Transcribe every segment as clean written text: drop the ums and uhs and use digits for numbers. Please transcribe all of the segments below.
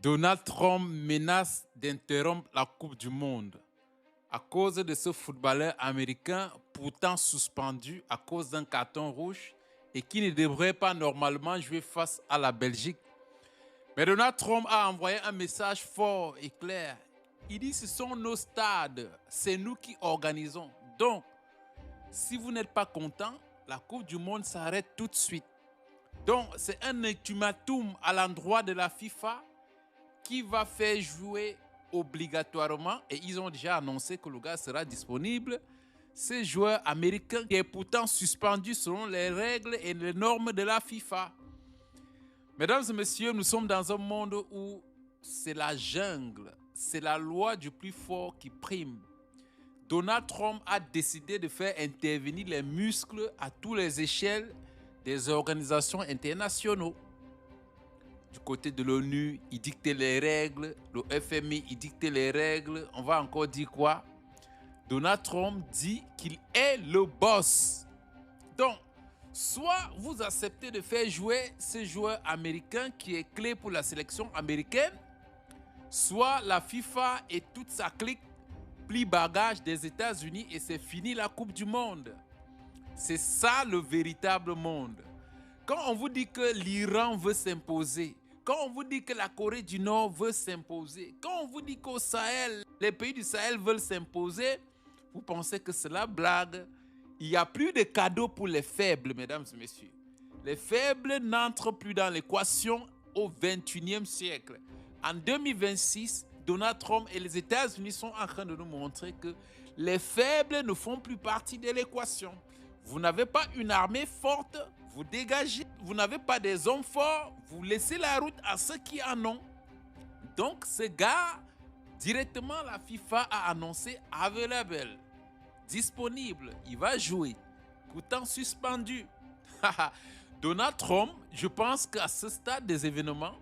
Donald Trump menace d'interrompre la Coupe du Monde à cause de ce footballeur américain pourtant suspendu à cause d'un carton rouge et qui ne devrait pas normalement jouer face à la Belgique. Mais Donald Trump a envoyé un message fort et clair. Il dit ce sont nos stades, c'est nous qui organisons. Donc, si vous n'êtes pas content, la Coupe du Monde s'arrête tout de suite. Donc, c'est un ultimatum à l'endroit de la FIFA qui va faire jouer obligatoirement, et ils ont déjà annoncé que le gars sera disponible, ce joueur américain qui est pourtant suspendu selon les règles et les normes de la FIFA. Mesdames et messieurs, nous sommes dans un monde où c'est la jungle, c'est la loi du plus fort qui prime. Donald Trump a décidé de faire intervenir les muscles à toutes les échelles des organisations internationales. Du côté de l'ONU, il dictait les règles. Le FMI, il dictait les règles. On va encore dire quoi? Donald Trump dit qu'il est le boss. Donc, soit vous acceptez de faire jouer ce joueur américain qui est clé pour la sélection américaine, soit la FIFA et toute sa clique plient bagage des États-Unis et c'est fini la Coupe du Monde. C'est ça le véritable monde. Quand on vous dit que l'Iran veut s'imposer, quand on vous dit que la Corée du Nord veut s'imposer, quand on vous dit qu'au Sahel, les pays du Sahel veulent s'imposer, vous pensez que c'est la blague. Il n'y a plus de cadeaux pour les faibles, mesdames et messieurs. Les faibles n'entrent plus dans l'équation au XXIe siècle. En 2026, Donald Trump et les États-Unis sont en train de nous montrer que les faibles ne font plus partie de l'équation. Vous n'avez pas une armée forte, vous dégagez. Vous n'avez pas des hommes forts, vous laissez la route à ceux qui en ont. Donc, ce gars, directement, la FIFA a annoncé available, disponible, il va jouer, pourtant suspendu. Donald Trump, je pense qu'à ce stade des événements,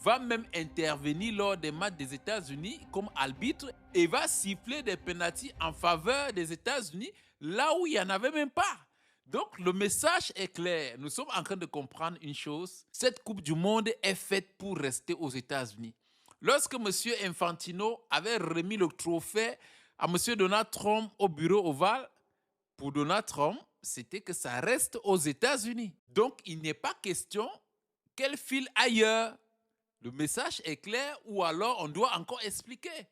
va même intervenir lors des matchs des États-Unis comme arbitre et va siffler des pénaltys en faveur des États-Unis là où il n'y en avait même pas. Donc, le message est clair. Nous sommes en train de comprendre une chose. Cette Coupe du Monde est faite pour rester aux États-Unis. Lorsque M. Infantino avait remis le trophée à M. Donald Trump au bureau ovale, pour Donald Trump, c'était que ça reste aux États-Unis. Donc, il n'est pas question qu'elle file ailleurs. Le message est clair ou alors on doit encore expliquer.